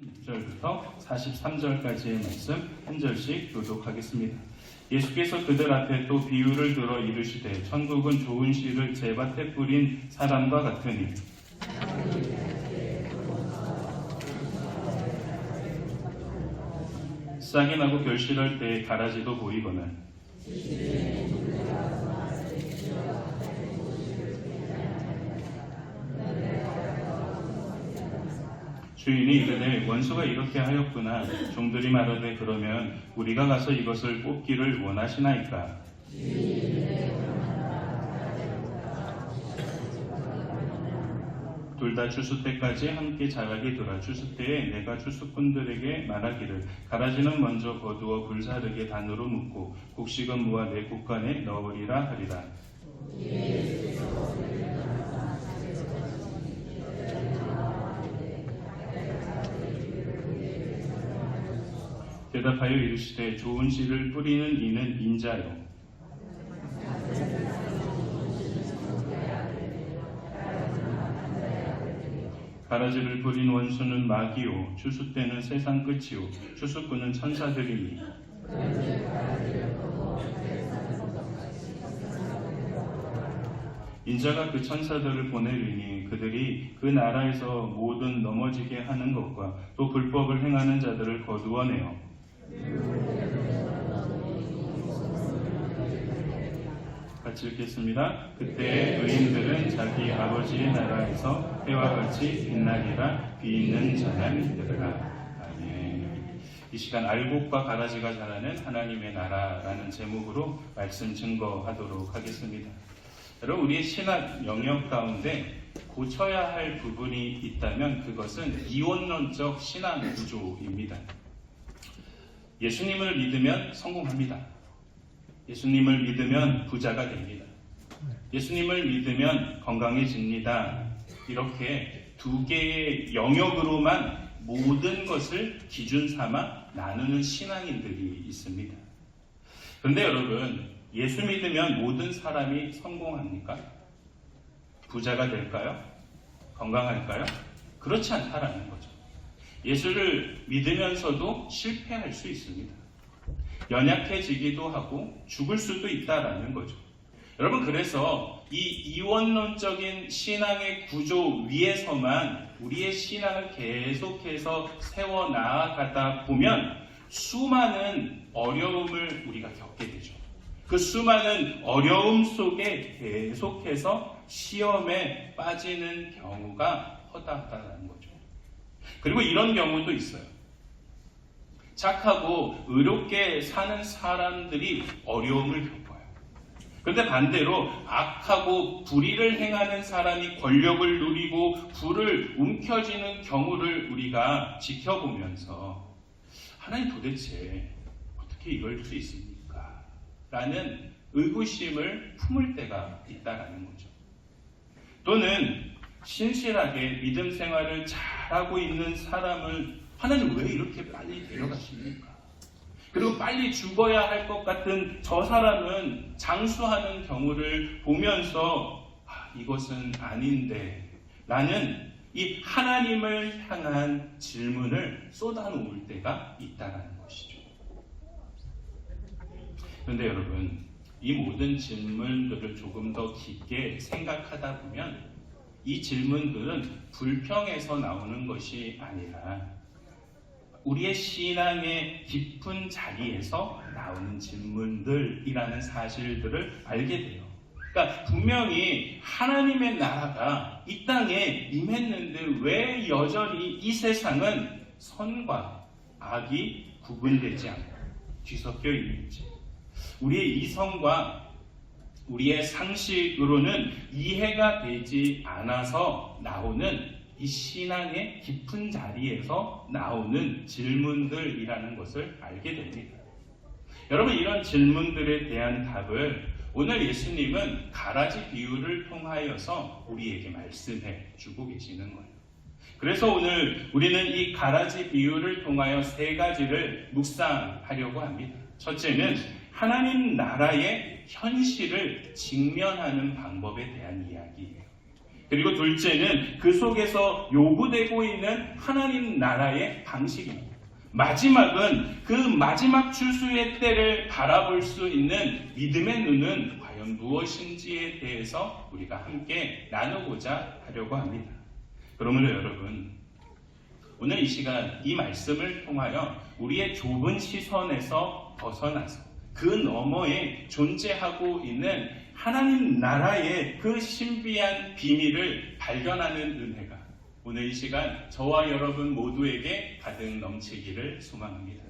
1절부터 43절까지의 말씀 한 절씩 교독하겠습니다. 예수께서 그들 앞에 또 비유를 들어 이르시되 천국은 좋은 씨를 제밭에 뿌린 사람과 같으니 싹이 나고 결실할 때에 가라지도 보이거늘 주인이 이르되 원수가 이렇게 하였구나. 종들이 말하되 그러면 우리가 가서 이것을 뽑기를 원하시나이까. 둘 다 추수 때까지 함께 자라게 두라. 추수 때에 내가 추수꾼들에게 말하기를 가라지는 먼저 거두어 불사르게 단으로 묶고 곡식은 모아 내 곡간에 넣으리라 하리라. 대답하여 이르시되 좋은 씨를 뿌리는 이는 인자요 가라지를 뿌린 원수는 마귀요 추수 때는 세상 끝이요 추수꾼은 천사들이니 인자가 그 천사들을 보내리니 그들이 그 나라에서 모든 넘어지게 하는 것과 또 불법을 행하는 자들을 거두어내어 같이 읽겠습니다. 그때 의인들은 자기 아버지의 나라에서 해와 같이 빛나리라. 비 있는 자는 들으라. 아멘. 이 시간 알곡과 가라지가 자라는 하나님의 나라라는 제목으로 말씀 증거하도록 하겠습니다. 여러분, 우리의 신학 영역 가운데 고쳐야 할 부분이 있다면 그것은 이원론적 신앙 구조입니다. 예수님을 믿으면 성공합니다. 예수님을 믿으면 부자가 됩니다. 예수님을 믿으면 건강해집니다. 이렇게 두 개의 영역으로만 모든 것을 기준 삼아 나누는 신앙인들이 있습니다. 그런데 여러분, 예수 믿으면 모든 사람이 성공합니까? 부자가 될까요? 건강할까요? 그렇지 않다라는 거죠. 예수를 믿으면서도 실패할 수 있습니다. 연약해지기도 하고 죽을 수도 있다라는 거죠. 여러분, 그래서 이 이원론적인 신앙의 구조 위에서만 우리의 신앙을 계속해서 세워 나아가다 보면 수많은 어려움을 우리가 겪게 되죠. 그 수많은 어려움 속에 계속해서 시험에 빠지는 경우가 허다하다는 거죠. 그리고 이런 경우도 있어요. 착하고 의롭게 사는 사람들이 어려움을 겪어요. 그런데 반대로 악하고 불의를 행하는 사람이 권력을 누리고 불을 움켜쥐는 경우를 우리가 지켜보면서 하나님 도대체 어떻게 이럴 수 있습니까? 라는 의구심을 품을 때가 있다라는 거죠. 또는 신실하게 믿음 생활을 잘하고 있는 사람을 하나님 왜 이렇게 빨리 데려가십니까? 그리고 빨리 죽어야 할 것 같은 저 사람은 장수하는 경우를 보면서 이것은 아닌데 라는 이 하나님을 향한 질문을 쏟아놓을 때가 있다는 것이죠. 그런데 여러분, 이 모든 질문들을 조금 더 깊게 생각하다 보면 이 질문들은 불평에서 나오는 것이 아니라 우리의 신앙의 깊은 자리에서 나오는 질문들이라는 사실들을 알게 돼요. 그러니까 분명히 하나님의 나라가 이 땅에 임했는데 왜 여전히 이 세상은 선과 악이 구분되지 않고 뒤섞여 있는지, 우리의 이성과 우리의 상식으로는 이해가 되지 않아서 나오는 이 신앙의 깊은 자리에서 나오는 질문들이라는 것을 알게 됩니다. 여러분, 이런 질문들에 대한 답을 오늘 예수님은 가라지 비유를 통하여서 우리에게 말씀해 주고 계시는 거예요. 그래서 오늘 우리는 이 가라지 비유를 통하여 세 가지를 묵상하려고 합니다. 첫째는 하나님 나라의 현실을 직면하는 방법에 대한 이야기예요. 그리고 둘째는 그 속에서 요구되고 있는 하나님 나라의 방식입니다. 마지막은 그 마지막 추수의 때를 바라볼 수 있는 믿음의 눈은 과연 무엇인지에 대해서 우리가 함께 나누고자 하려고 합니다. 그러므로 여러분, 오늘 이 시간 이 말씀을 통하여 우리의 좁은 시선에서 벗어나서 그 너머에 존재하고 있는 하나님 나라의 그 신비한 비밀을 발견하는 은혜가 오늘 이 시간 저와 여러분 모두에게 가득 넘치기를 소망합니다.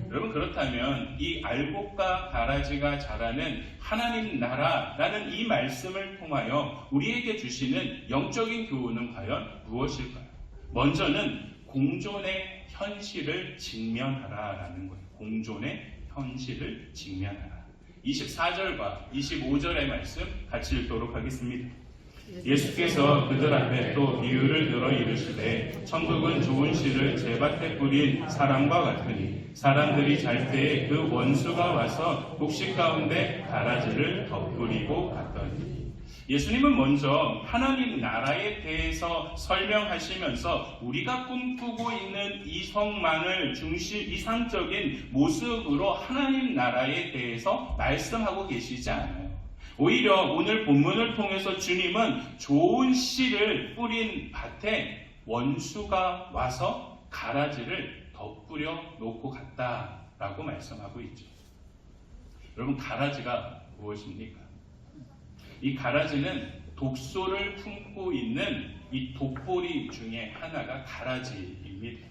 여러분, 그렇다면 이 알곡과 가라지가 자라는 하나님 나라라는 이 말씀을 통하여 우리에게 주시는 영적인 교훈은 과연 무엇일까요? 먼저는 공존의 현실을 직면하라라는 거예요. 공존의 현실을 직면하라. 24절과 25절의 말씀 같이 읽도록 하겠습니다. 예수께서 그들 앞에 또 비유를 들어 이르시되 천국은 좋은 씨를 제밭에 뿌린 사람과 같으니 사람들이 잘 때에 그 원수가 와서 곡식 가운데 가라지를 덧뿌리고 갔더니 예수님은 먼저 하나님 나라에 대해서 설명하시면서 우리가 꿈꾸고 있는 이성만을 중심 이상적인 모습으로 하나님 나라에 대해서 말씀하고 계시지 않아요. 오히려 오늘 본문을 통해서 주님은 좋은 씨를 뿌린 밭에 원수가 와서 가라지를 덧뿌려 놓고 갔다라고 말씀하고 있죠. 여러분, 가라지가 무엇입니까? 이 가라지는 독소를 품고 있는 이 독보리 중에 하나가 가라지입니다.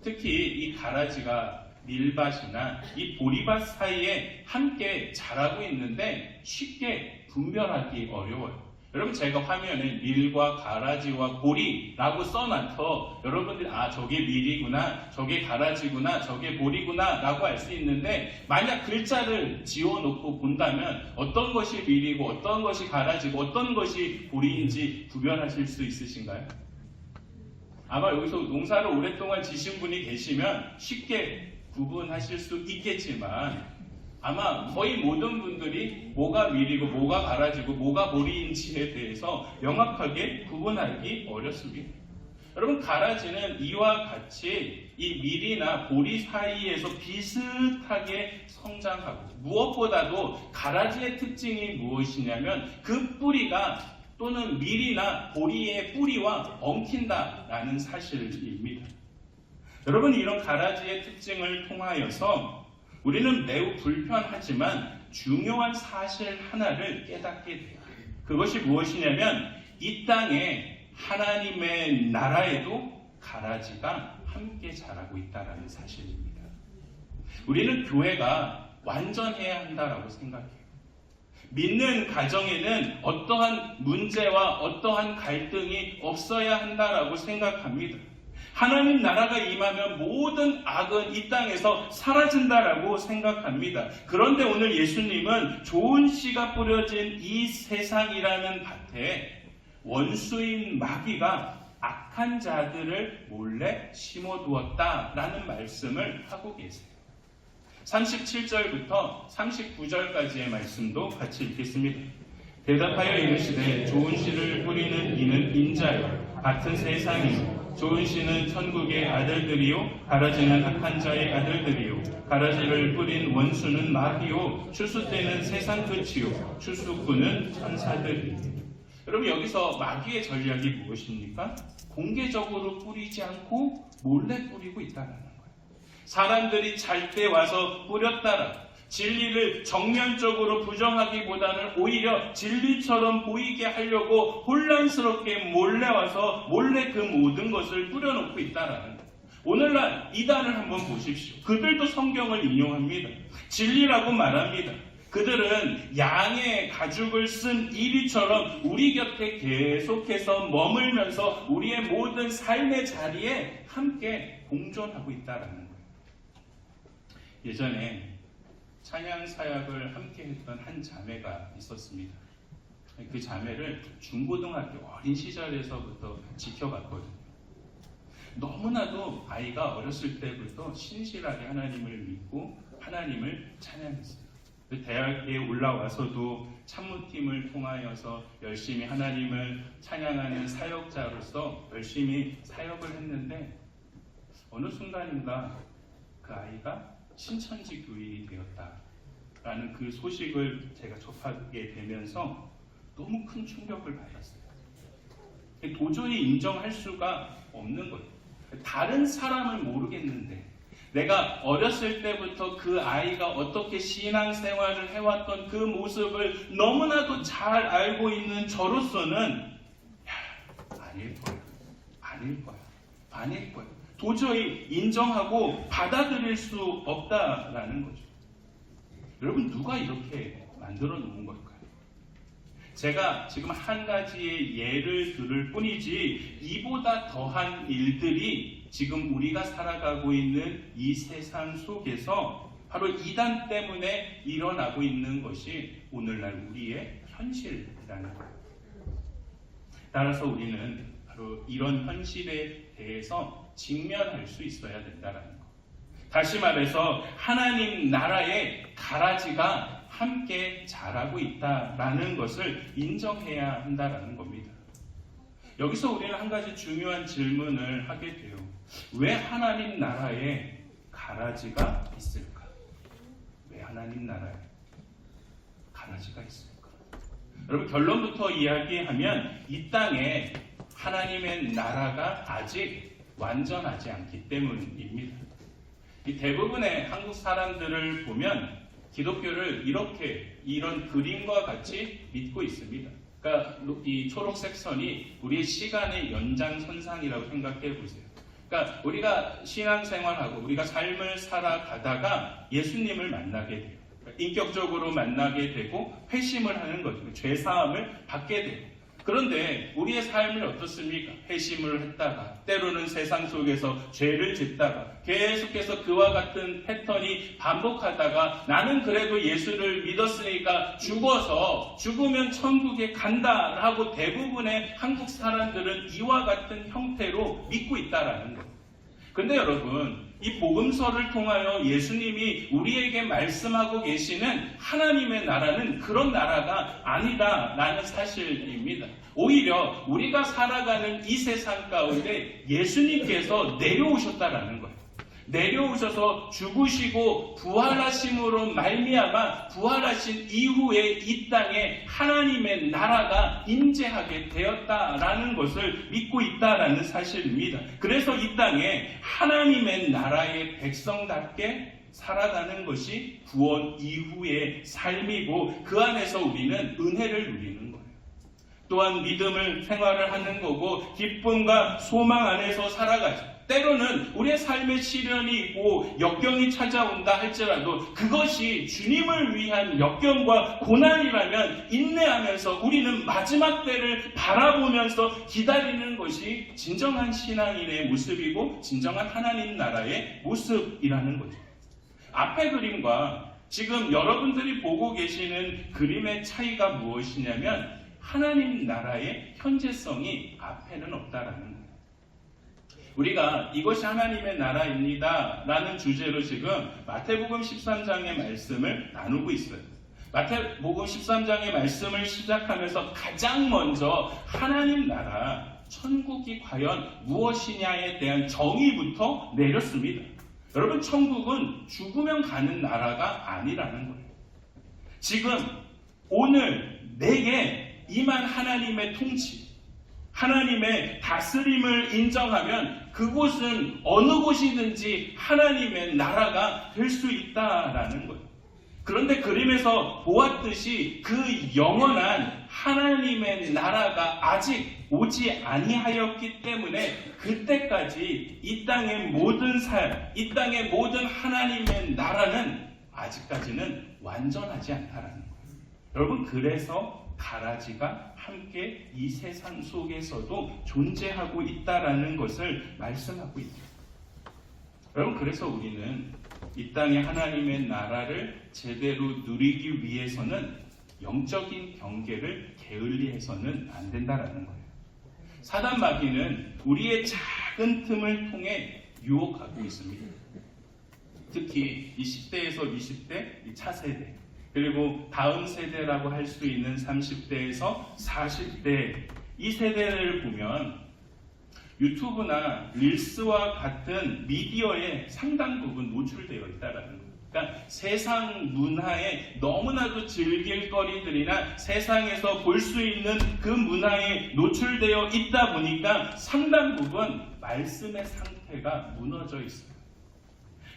특히 이 가라지가 밀밭이나 이 보리밭 사이에 함께 자라고 있는데 쉽게 분별하기 어려워요. 여러분, 제가 화면에 밀과 가라지와 보리라고 써놔서 여러분들이 저게 밀이구나, 저게 가라지구나, 저게 보리구나 라고 알 수 있는데, 만약 글자를 지워놓고 본다면 어떤 것이 밀이고 어떤 것이 가라지고 어떤 것이 보리인지 구별하실 수 있으신가요? 아마 여기서 농사를 오랫동안 지신 분이 계시면 쉽게 구분하실 수 있겠지만 아마 거의 모든 분들이 뭐가 밀이고 뭐가 가라지고 뭐가 보리인지에 대해서 명확하게 구분하기 어렵습니다. 여러분, 가라지는 이와 같이 이 밀이나 보리 사이에서 비슷하게 성장하고, 무엇보다도 가라지의 특징이 무엇이냐면 그 뿌리가 또는 밀이나 보리의 뿌리와 엉킨다라는 사실입니다. 여러분, 이런 가라지의 특징을 통하여서 우리는 매우 불편하지만 중요한 사실 하나를 깨닫게 돼요. 그것이 무엇이냐면 이 땅에 하나님의 나라에도 가라지가 함께 자라고 있다는 사실입니다. 우리는 교회가 완전해야 한다라고 생각해요. 믿는 가정에는 어떠한 문제와 어떠한 갈등이 없어야 한다라고 생각합니다. 하나님 나라가 임하면 모든 악은 이 땅에서 사라진다라고 생각합니다. 그런데 오늘 예수님은 좋은 씨가 뿌려진 이 세상이라는 밭에 원수인 마귀가 악한 자들을 몰래 심어두었다라는 말씀을 하고 계세요. 37절부터 39절까지의 말씀도 같이 읽겠습니다. 대답하여 이르시되 좋은 씨를 뿌리는 이는 인자요 같은 세상이요 좋은 씨는 천국의 아들들이요 가라지는 악한 자의 아들들이요 가라지를 뿌린 원수는 마귀요 추수 때는 세상 끝이요 추수꾼은 천사들이요. 여러분, 여기서 마귀의 전략이 무엇입니까? 공개적으로 뿌리지 않고 몰래 뿌리고 있다는 거예요. 사람들이 잘 때 와서 뿌렸다라 진리를 정면적으로 부정하기보다는 오히려 진리처럼 보이게 하려고 혼란스럽게 몰래 와서 몰래 그 모든 것을 뿌려놓고 있다라는 거예요. 오늘날 이단을 한번 보십시오. 그들도 성경을 인용합니다. 진리라고 말합니다. 그들은 양의 가죽을 쓴 이리처럼 우리 곁에 계속해서 머물면서 우리의 모든 삶의 자리에 함께 공존하고 있다라는 거예요. 예전에 찬양 사역을 함께 했던 한 자매가 있었습니다. 그 자매를 중고등학교 어린 시절에서부터 지켜봤거든요. 너무나도 아이가 어렸을 때부터 신실하게 하나님을 믿고 하나님을 찬양했어요. 대학에 올라와서도 참모팀을 통하여서 열심히 하나님을 찬양하는 사역자로서 열심히 사역을 했는데 어느 순간인가 그 아이가 신천지 교인이 되었다라는 그 소식을 제가 접하게 되면서 너무 큰 충격을 받았어요. 도저히 인정할 수가 없는 거예요. 다른 사람을 모르겠는데 내가 어렸을 때부터 그 아이가 어떻게 신앙생활을 해왔던 그 모습을 너무나도 잘 알고 있는 저로서는 아닐 거야. 도저히 인정하고 받아들일 수 없다라는 거죠. 여러분, 누가 이렇게 만들어 놓은 걸까요? 제가 지금 한 가지의 예를 들을 뿐이지 이보다 더한 일들이 지금 우리가 살아가고 있는 이 세상 속에서 바로 이단 때문에 일어나고 있는 것이 오늘날 우리의 현실이라는 거예요. 따라서 우리는 바로 이런 현실에 대해서 직면할 수 있어야 된다는 거. 다시 말해서 하나님 나라의 가라지가 함께 자라고 있다라는 것을 인정해야 한다는 겁니다. 여기서 우리는 한 가지 중요한 질문을 하게 돼요. 왜 하나님 나라에 가라지가 있을까? 왜 하나님 나라에 가라지가 있을까? 여러분, 결론부터 이야기하면 이 땅에 하나님의 나라가 아직 완전하지 않기 때문입니다. 대부분의 한국 사람들을 보면 기독교를 이런 그림과 같이 믿고 있습니다. 그러니까 이 초록색 선이 우리의 시간의 연장선상이라고 생각해 보세요. 그러니까 우리가 신앙생활하고 우리가 삶을 살아가다가 예수님을 만나게 돼요. 그러니까 인격적으로 만나게 되고 회심을 하는 거죠. 죄사함을 받게 돼요. 그런데 우리의 삶을 어떻습니까? 회심을 했다가 때로는 세상 속에서 죄를 짓다가 계속해서 그와 같은 패턴이 반복하다가 나는 그래도 예수를 믿었으니까 죽으면 천국에 간다라고 대부분의 한국 사람들은 이와 같은 형태로 믿고 있다라는 거예요. 근데 여러분, 이 복음서를 통하여 예수님이 우리에게 말씀하고 계시는 하나님의 나라는 그런 나라가 아니다라는 사실입니다. 오히려 우리가 살아가는 이 세상 가운데 예수님께서 내려오셨다라는 거예요. 내려오셔서 죽으시고 부활하심으로 말미암아 부활하신 이후에 이 땅에 하나님의 나라가 임재하게 되었다라는 것을 믿고 있다라는 사실입니다. 그래서 이 땅에 하나님의 나라의 백성답게 살아가는 것이 구원 이후의 삶이고 그 안에서 우리는 은혜를 누리는 거예요. 또한 믿음을 생활을 하는 거고 기쁨과 소망 안에서 살아가죠. 때로는 우리의 삶에 시련이 있고 역경이 찾아온다 할지라도 그것이 주님을 위한 역경과 고난이라면 인내하면서 우리는 마지막 때를 바라보면서 기다리는 것이 진정한 신앙인의 모습이고 진정한 하나님 나라의 모습이라는 거죠. 앞의 그림과 지금 여러분들이 보고 계시는 그림의 차이가 무엇이냐면 하나님 나라의 현재성이 앞에는 없다라는 거예요. 우리가 이것이 하나님의 나라입니다 라는 주제로 지금 마태복음 13장의 말씀을 나누고 있어요. 마태복음 13장의 말씀을 시작하면서 가장 먼저 하나님 나라, 천국이 과연 무엇이냐에 대한 정의부터 내렸습니다. 여러분, 천국은 죽으면 가는 나라가 아니라는 거예요. 지금 오늘 내게 임한 하나님의 통치, 하나님의 다스림을 인정하면 그곳은 어느 곳이든지 하나님의 나라가 될 수 있다라는 거예요. 그런데 그림에서 보았듯이 그 영원한 하나님의 나라가 아직 오지 아니하였기 때문에 그때까지 이 땅의 모든 삶, 이 땅의 모든 하나님의 나라는 아직까지는 완전하지 않다라는 거예요. 여러분, 그래서 가라지가 함께 이 세상 속에서도 존재하고 있다라는 것을 말씀하고 있습니다. 여러분, 그래서 우리는 이 땅의 하나님의 나라를 제대로 누리기 위해서는 영적인 경계를 게을리해서는 안 된다라는 거예요. 사단 마귀는 우리의 작은 틈을 통해 유혹하고 있습니다. 특히 이 10대에서 20대 이 차세대, 그리고 다음 세대라고 할 수 있는 30대에서 40대 이 세대를 보면 유튜브나 릴스와 같은 미디어에 상당 부분 노출되어 있다는 거예요. 그러니까 세상 문화에 너무나도 즐길 거리들이나 세상에서 볼 수 있는 그 문화에 노출되어 있다 보니까 상당 부분 말씀의 상태가 무너져 있어요.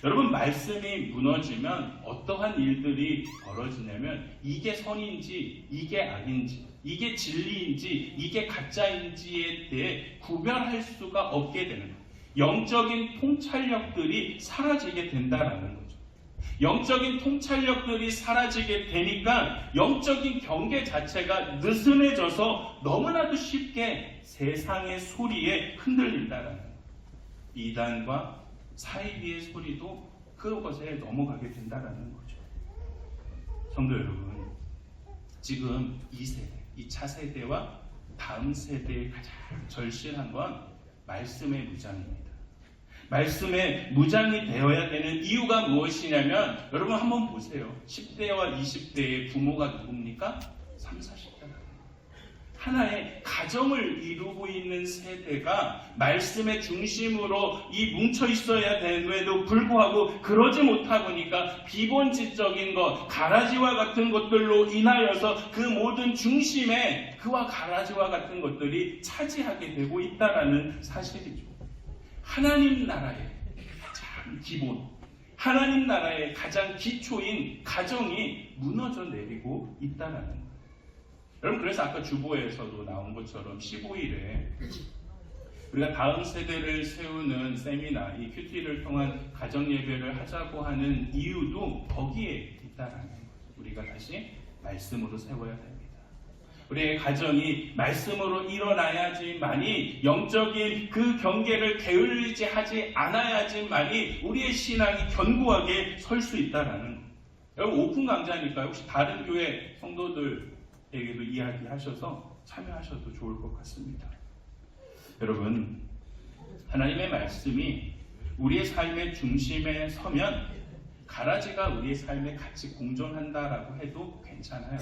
여러분, 말씀이 무너지면 어떠한 일들이 벌어지냐면 이게 선인지 이게 악인지 이게 진리인지 이게 가짜인지에 대해 구별할 수가 없게 되는 거예요. 영적인 통찰력들이 사라지게 된다라는 거죠. 영적인 통찰력들이 사라지게 되니까 영적인 경계 자체가 느슨해져서 너무나도 쉽게 세상의 소리에 흔들린다라는 거예요. 이단과 사이비의 소리도 그것에 넘어가게 된다라는 거죠. 성도 여러분, 지금 이 세대, 이 차세대와 다음 세대에 가장 절실한 건 말씀의 무장입니다. 말씀의 무장이 되어야 되는 이유가 무엇이냐면 여러분 한번 보세요. 10대와 20대의 부모가 누굽니까? 30, 40대다. 하나의 가정을 이루고 있는 세대가 말씀의 중심으로 이 뭉쳐 있어야 되는데도 불구하고 그러지 못하고 보니까 비본질적인 것, 가라지와 같은 것들로 인하여서 그 모든 중심에 그와 가라지와 같은 것들이 차지하게 되고 있다는 사실이죠. 하나님 나라의 가장 기본, 하나님 나라의 가장 기초인 가정이 무너져 내리고 있다는 거예요. 여러분, 그래서 아까 주보에서도 나온 것처럼 15일에 우리가 다음 세대를 세우는 세미나, 이 큐티를 통한 가정 예배를 하자고 하는 이유도 거기에 있다는 거예요. 우리가 다시 말씀으로 세워야 됩니다. 우리의 가정이 말씀으로 일어나야지만이 영적인 그 경계를 게을리지 하지 않아야지만이 우리의 신앙이 견고하게 설 수 있다는 거예요. 여러분, 오픈 강좌니까 혹시 다른 교회 성도들에게도 이야기하셔서 참여하셔도 좋을 것 같습니다. 여러분, 하나님의 말씀이 우리의 삶의 중심에 서면 가라지가 우리의 삶에 같이 공존한다라고 해도 괜찮아요.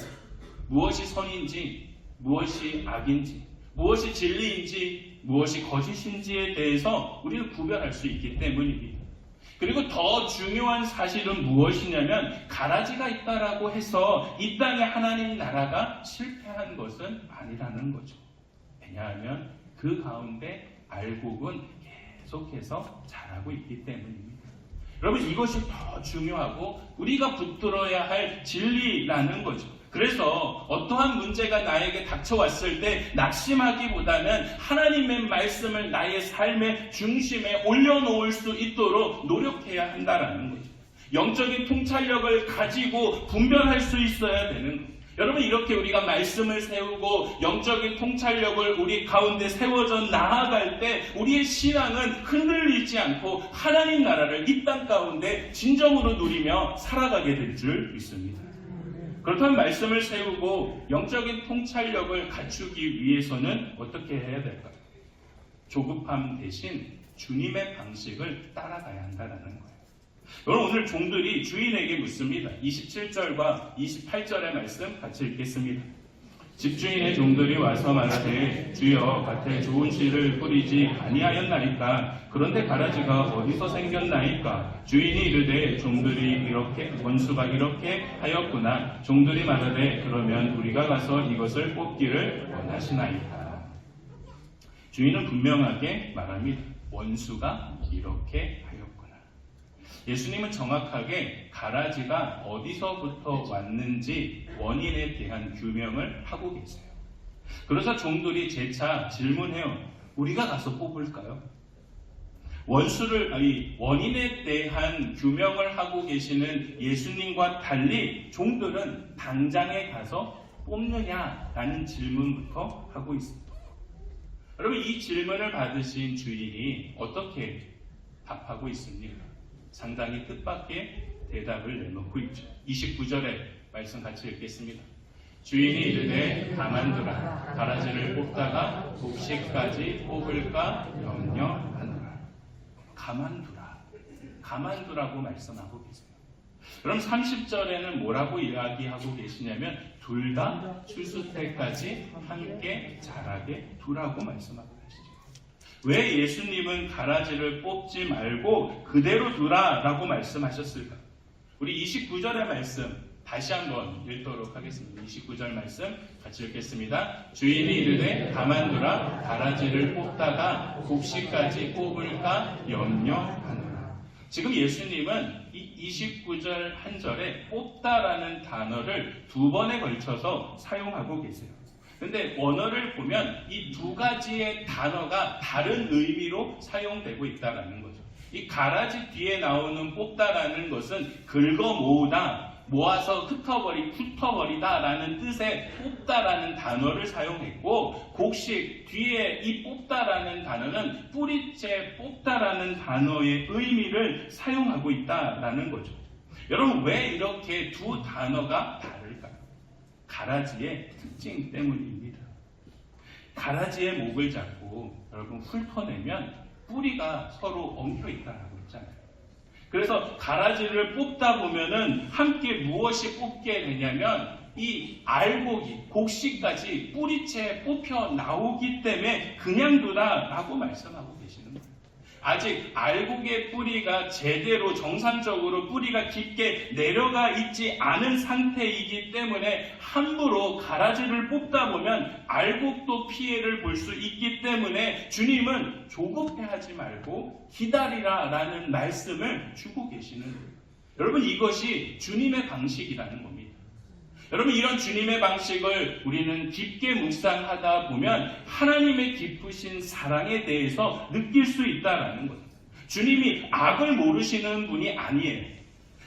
무엇이 선인지, 무엇이 악인지, 무엇이 진리인지, 무엇이 거짓인지에 대해서 우리는 구별할 수 있기 때문입니다. 그리고 더 중요한 사실은 무엇이냐면 가라지가 있다라고 해서 이 땅에 하나님 나라가 실패한 것은 아니라는 거죠. 왜냐하면 그 가운데 알곡은 계속해서 자라고 있기 때문입니다. 여러분, 이것이 더 중요하고 우리가 붙들어야 할 진리라는 거죠. 그래서 어떠한 문제가 나에게 닥쳐왔을 때 낙심하기보다는 하나님의 말씀을 나의 삶의 중심에 올려놓을 수 있도록 노력해야 한다는 거죠. 영적인 통찰력을 가지고 분별할 수 있어야 되는 거예요. 여러분, 이렇게 우리가 말씀을 세우고 영적인 통찰력을 우리 가운데 세워져 나아갈 때 우리의 신앙은 흔들리지 않고 하나님 나라를 이 땅 가운데 진정으로 누리며 살아가게 될 줄 믿습니다. 그렇다면 말씀을 세우고 영적인 통찰력을 갖추기 위해서는 어떻게 해야 될까요? 조급함 대신 주님의 방식을 따라가야 한다는 거예요. 여러분, 오늘 종들이 주인에게 묻습니다. 27절과 28절의 말씀 같이 읽겠습니다. 집주인의 종들이 와서 말하되 주여 밭에 좋은 씨를 뿌리지 아니하였나이까? 그런데 가라지가 어디서 생겼나이까? 주인이 이르되 종들이 이렇게 원수가 이렇게 하였구나. 종들이 말하되 그러면 우리가 가서 이것을 뽑기를 원하시나이까? 주인은 분명하게 말합니다. 원수가 이렇게 하였구나. 예수님은 정확하게 가라지가 어디서부터 왔는지 원인에 대한 규명을 하고 계세요. 그래서 종들이 재차 질문해요. 우리가 가서 뽑을까요? 원인에 대한 규명을 하고 계시는 예수님과 달리 종들은 당장에 가서 뽑느냐라는 질문부터 하고 있습니다. 여러분, 이 질문을 받으신 주인이 어떻게 답하고 있습니까? 상당히 뜻밖의 대답을 내놓고 있죠. 29절에 말씀 같이 읽겠습니다. 주인이 이르되 가만두라. 가라지를 뽑다가 곡식까지 뽑을까 염려하노라. 가만두라. 가만두라고 말씀하고 계세요. 그럼 30절에는 뭐라고 이야기하고 계시냐면 둘 다 출수 때까지 함께 자라게 두라고 말씀하고 계시죠. 왜 예수님은 가라지를 뽑지 말고 그대로 두라라고 말씀하셨을까? 우리 29절의 말씀 다시 한번 읽도록 하겠습니다. 29절 말씀 같이 읽겠습니다. 주인이 이르되 가만두라, 가라지를 뽑다가 곡식까지 뽑을까 염려하노라. 지금 예수님은 이 29절 한 절에 뽑다라는 단어를 두 번에 걸쳐서 사용하고 계세요. 근데 원어를 보면 이 두 가지의 단어가 다른 의미로 사용되고 있다는 거죠. 이 가라지 뒤에 나오는 뽑다라는 것은 긁어 모으다, 모아서 흩어버리다라는 뜻의 뽑다라는 단어를 사용했고, 곡식 뒤에 이 뽑다라는 단어는 뿌리째 뽑다라는 단어의 의미를 사용하고 있다라는 거죠. 여러분, 왜 이렇게 두 단어가 다를까요? 가라지의 특징 때문입니다. 가라지의 목을 잡고 여러분 훑어내면 뿌리가 서로 엉켜 있다라고 했잖아요. 그래서 가라지를 뽑다 보면은 함께 무엇이 뽑게 되냐면 이 알곡이, 곡식까지 뿌리채 뽑혀 나오기 때문에 그냥 두라라고 말씀하고 계시는 거예요. 아직 알곡의 뿌리가 제대로 정상적으로 뿌리가 깊게 내려가 있지 않은 상태이기 때문에 함부로 가라지를 뽑다 보면 알곡도 피해를 볼 수 있기 때문에 주님은 조급해하지 말고 기다리라라는 말씀을 주고 계시는 거예요. 여러분, 이것이 주님의 방식이라는 겁니다. 여러분, 이런 주님의 방식을 우리는 깊게 묵상하다 보면 하나님의 깊으신 사랑에 대해서 느낄 수 있다는 거예요. 주님이 악을 모르시는 분이 아니에요.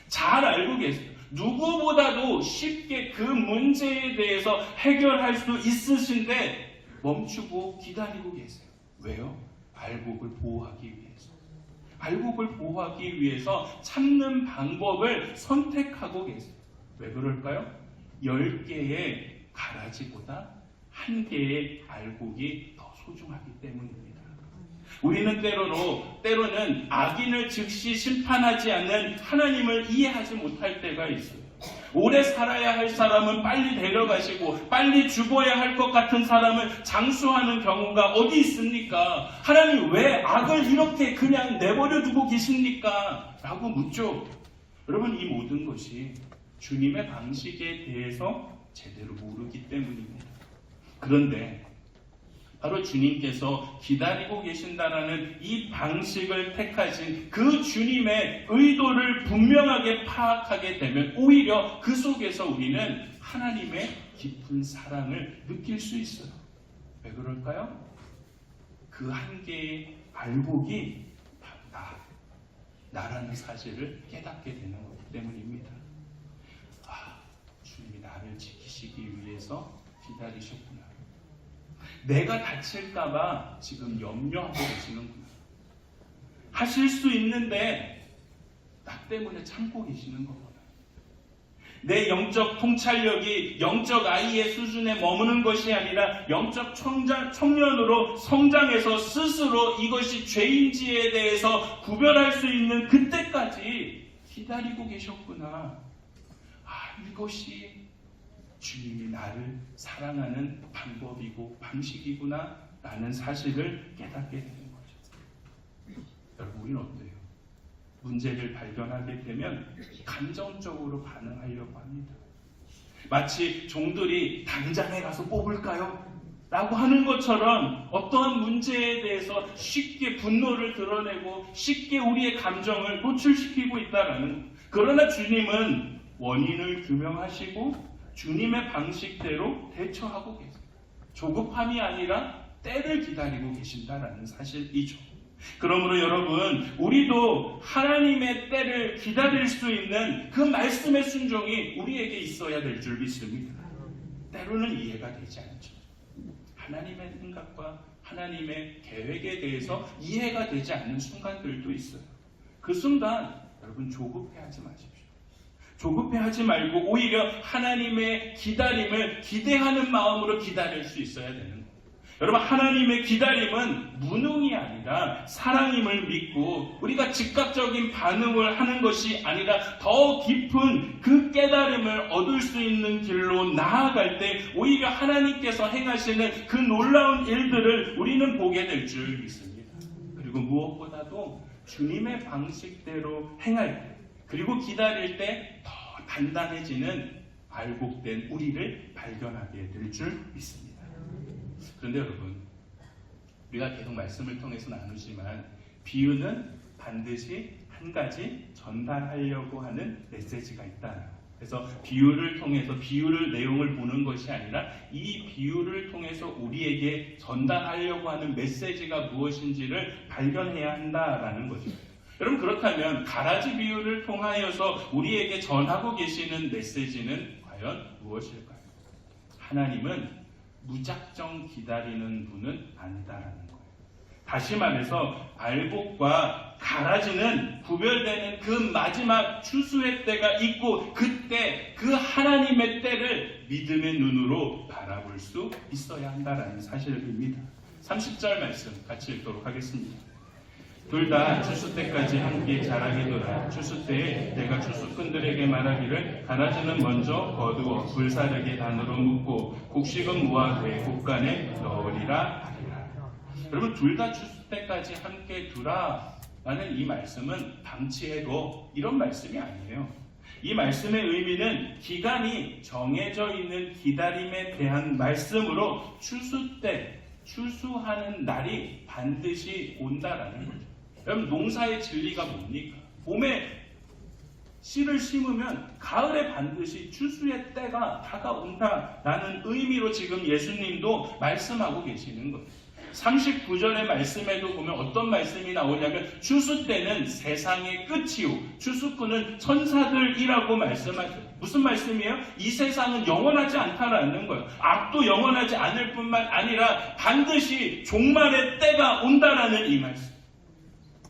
잘 알고 계세요. 누구보다도 쉽게 그 문제에 대해서 해결할 수 있으신데 멈추고 기다리고 계세요. 왜요? 알곡을 보호하기 위해서. 알곡을 보호하기 위해서 참는 방법을 선택하고 계세요. 왜 그럴까요? 10개의 가라지보다 1개의 알곡이 더 소중하기 때문입니다. 우리는 때로는 악인을 즉시 심판하지 않는 하나님을 이해하지 못할 때가 있어요. 오래 살아야 할 사람은 빨리 데려가시고 빨리 죽어야 할 것 같은 사람을 장수하는 경우가 어디 있습니까? 하나님, 왜 악을 이렇게 그냥 내버려 두고 계십니까? 라고 묻죠. 여러분, 이 모든 것이 주님의 방식에 대해서 제대로 모르기 때문입니다. 그런데 바로 주님께서 기다리고 계신다라는 이 방식을 택하신 그 주님의 의도를 분명하게 파악하게 되면 오히려 그 속에서 우리는 하나님의 깊은 사랑을 느낄 수 있어요. 왜 그럴까요? 그 한 개의 알곡이 바로 나라는 사실을 깨닫게 되는 거기 때문입니다. 주님이 나를 지키시기 위해서 기다리셨구나. 내가 다칠까봐 지금 염려하고 계시는구나. 하실 수 있는데 나 때문에 참고 계시는 거구나. 내 영적 통찰력이 영적 아이의 수준에 머무는 것이 아니라 영적 청년으로 성장해서 스스로 이것이 죄인지에 대해서 구별할 수 있는 그때까지 기다리고 계셨구나. 이것이 주님이 나를 사랑하는 방법이고 방식이구나 라는 사실을 깨닫게 되는 거죠. 여러분, 우리는 어때요? 문제를 발견하게 되면 감정적으로 반응하려고 합니다. 마치 종들이 당장에 가서 뽑을까요? 라고 하는 것처럼 어떠한 문제에 대해서 쉽게 분노를 드러내고 쉽게 우리의 감정을 노출시키고 있다는 거예요. 그러나 주님은 원인을 규명하시고 주님의 방식대로 대처하고 계세요. 조급함이 아니라 때를 기다리고 계신다라는 사실이죠. 그러므로 여러분, 우리도 하나님의 때를 기다릴 수 있는 그 말씀의 순종이 우리에게 있어야 될 줄 믿습니다. 때로는 이해가 되지 않죠. 하나님의 생각과 하나님의 계획에 대해서 이해가 되지 않는 순간들도 있어요. 그 순간 여러분 조급해하지 마십시오. 조급해하지 말고 오히려 하나님의 기다림을 기대하는 마음으로 기다릴 수 있어야 되는 거예요. 여러분, 하나님의 기다림은 무능이 아니라 사랑임을 믿고 우리가 즉각적인 반응을 하는 것이 아니라 더 깊은 그 깨달음을 얻을 수 있는 길로 나아갈 때 오히려 하나님께서 행하시는 그 놀라운 일들을 우리는 보게 될 줄 믿습니다. 그리고 무엇보다도 주님의 방식대로 행할 때, 그리고 기다릴 때 더 단단해지는 알곡된 우리를 발견하게 될 줄 믿습니다. 그런데 여러분, 우리가 계속 말씀을 통해서 나누지만 비유는 반드시 한 가지 전달하려고 하는 메시지가 있다. 그래서 비유를 통해서 비유를 내용을 보는 것이 아니라 이 비유를 통해서 우리에게 전달하려고 하는 메시지가 무엇인지를 발견해야 한다라는 거죠. 여러분, 그렇다면 가라지 비유를 통하여서 우리에게 전하고 계시는 메시지는 과연 무엇일까요? 하나님은 무작정 기다리는 분은 아니다라는 거예요. 다시 말해서 알곡과 가라지는 구별되는 그 마지막 추수의 때가 있고, 그때 그 하나님의 때를 믿음의 눈으로 바라볼 수 있어야 한다라는 사실입니다. 30절 말씀 같이 읽도록 하겠습니다. 둘 다 추수 때까지 함께 자라기도다. 추수 때에 내가 추수꾼들에게 말하기를 가라지는 먼저 거두어 불사르게 단으로 묶고 곡식은 모아되 곡간에 넣으리라 하리라. 여러분, 둘 다 추수 때까지 함께 두라 라는 이 말씀은 방치해도 이런 말씀이 아니에요. 이 말씀의 의미는 기간이 정해져 있는 기다림에 대한 말씀으로 추수 때 추수하는 날이 반드시 온다라는 거죠. 여러분, 농사의 진리가 뭡니까? 봄에 씨를 심으면 가을에 반드시 추수의 때가 다가온다라는 의미로 지금 예수님도 말씀하고 계시는 거예요. 39절의 말씀에도 보면 어떤 말씀이 나오냐면 추수 때는 세상의 끝이요 추수꾼은 천사들이라고 말씀하죠. 무슨 말씀이에요? 이 세상은 영원하지 않다라는 거예요. 악도 영원하지 않을 뿐만 아니라 반드시 종말의 때가 온다라는 이 말씀.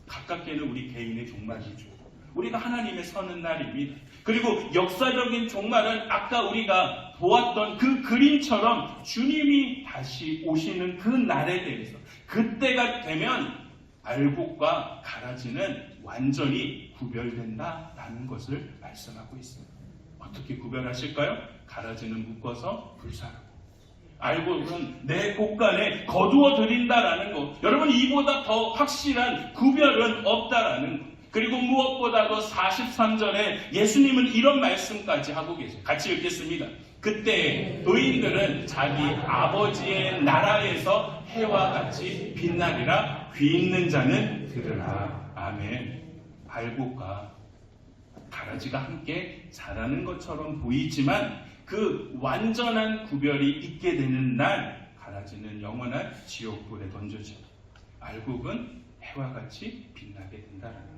가깝게는 우리 개인의 종말이죠. 우리가 하나님의 서는 날입니다. 그리고 역사적인 종말은 아까 우리가 보았던 그 그림처럼 주님이 다시 오시는 그 날에 대해서, 그때가 되면 알곡과 가라지는 완전히 구별된다라는 것을 말씀하고 있습니다. 어떻게 구별하실까요? 가라지는 묶어서 불사르고, 알곡은 내 곡간에 거두어 드린다라는 것. 여러분, 이보다 더 확실한 구별은 없다라는 것. 그리고 무엇보다도 43절에 예수님은 이런 말씀까지 하고 계세요. 같이 읽겠습니다. 그때 의인들은 자기 아버지의 나라에서 해와 같이 빛나리라. 귀 있는 자는 들으라. 아멘. 알곡과 가라지가 함께 자라는 것처럼 보이지만 그 완전한 구별이 있게 되는 날, 가라지는 영원한 지옥불에 던져지고 알곡은 해와 같이 빛나게 된다는 것.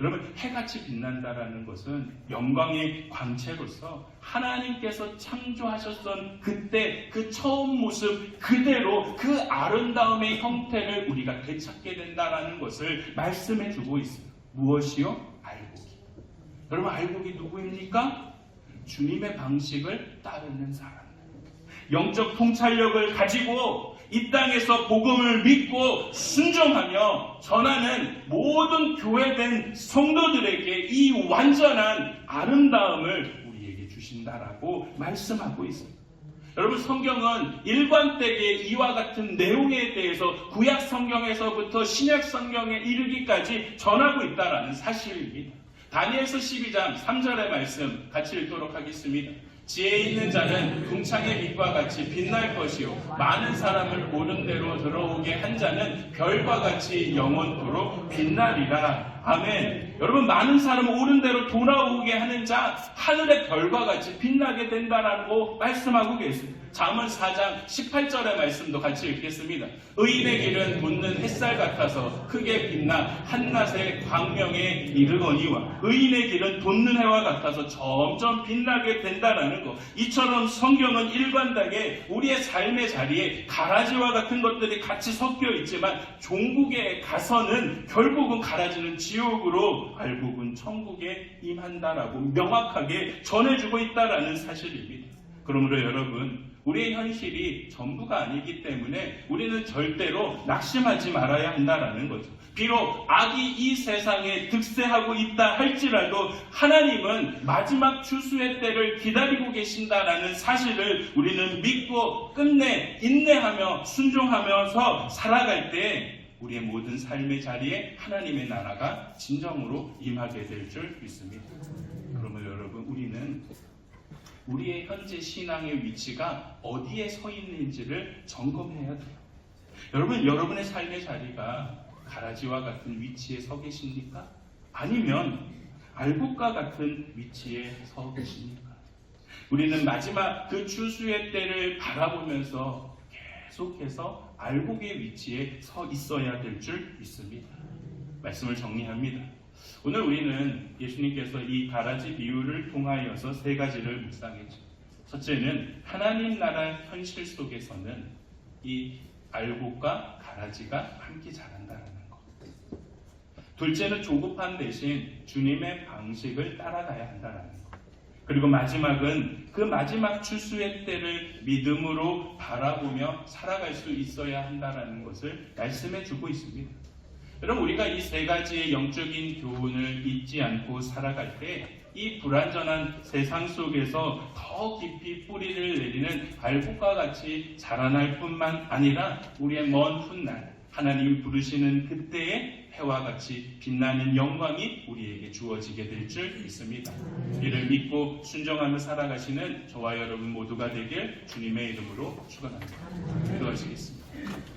여러분, 해같이 빛난다라는 것은 영광의 광채로서 하나님께서 창조하셨던 그때 그 처음 모습 그대로 그 아름다움의 형태를 우리가 되찾게 된다라는 것을 말씀해 주고 있습니다. 무엇이요? 알곡이. 여러분, 알곡이 누구입니까? 주님의 방식을 따르는 사람. 영적 통찰력을 가지고 이 땅에서 복음을 믿고 순종하며 전하는 모든 교회된 성도들에게 이 완전한 아름다움을 우리에게 주신다라고 말씀하고 있습니다. 여러분, 성경은 일관되게 이와 같은 내용에 대해서 구약 성경에서부터 신약 성경에 이르기까지 전하고 있다는 사실입니다. 다니엘서 12장 3절의 말씀 같이 읽도록 하겠습니다. 지혜 있는 자는 궁창의 빛과 같이 빛날 것이요 많은 사람을 옳은 대로 들어오게 한 자는 별과 같이 영원토록 빛나리라. 아멘. 여러분, 많은 사람을 옳은 대로 돌아오게 하는 자, 하늘의 별과 같이 빛나게 된다라고 말씀하고 계십니다. 잠언 4장 18절의 말씀도 같이 읽겠습니다. 의인의 길은 돋는 햇살 같아서 크게 빛나 한낮의 광명에 이르거니와 의인의 길은 돋는 해와 같아서 점점 빛나게 된다라는 것. 이처럼 성경은 일관되게 우리의 삶의 자리에 가라지와 같은 것들이 같이 섞여 있지만 종국에 가서는 결국은 가라지는 지옥으로, 알곡은 천국에 임한다라고 명확하게 전해주고 있다라는 사실입니다. 그러므로 여러분, 우리의 현실이 전부가 아니기 때문에 우리는 절대로 낙심하지 말아야 한다라는 거죠. 비록 악이 이 세상에 득세하고 있다 할지라도 하나님은 마지막 추수의 때를 기다리고 계신다라는 사실을 우리는 믿고 끝내 인내하며 순종하면서 살아갈 때 우리의 모든 삶의 자리에 하나님의 나라가 진정으로 임하게 될 줄 믿습니다. 그러면 여러분, 우리는 우리의 현재 신앙의 위치가 어디에 서 있는지를 점검해야 돼요. 여러분, 여러분의 삶의 자리가 가라지와 같은 위치에 서 계십니까? 아니면 알곡과 같은 위치에 서 계십니까? 우리는 마지막 그 추수의 때를 바라보면서 계속해서 알곡의 위치에 서 있어야 될 줄 믿습니다. 말씀을 정리합니다. 오늘 우리는 예수님께서 이 가라지 비유를 통하여서 세 가지를 묵상했죠. 첫째는 하나님 나라 현실 속에서는 이 알곡과 가라지가 함께 자란다는 것. 둘째는 조급한 대신 주님의 방식을 따라가야 한다는 것. 그리고 마지막은 그 마지막 추수의 때를 믿음으로 바라보며 살아갈 수 있어야 한다는 것을 말씀해 주고 있습니다. 여러분, 우리가 이 세 가지의 영적인 교훈을 잊지 않고 살아갈 때 이 불완전한 세상 속에서 더 깊이 뿌리를 내리는 알곡과 같이 자라날 뿐만 아니라 우리의 먼 훗날 하나님이 부르시는 그때의 해와 같이 빛나는 영광이 우리에게 주어지게 될 줄 믿습니다. 이를 믿고 순종하며 살아가시는 저와 여러분 모두가 되길 주님의 이름으로 축원합니다. 기도하시겠습니다.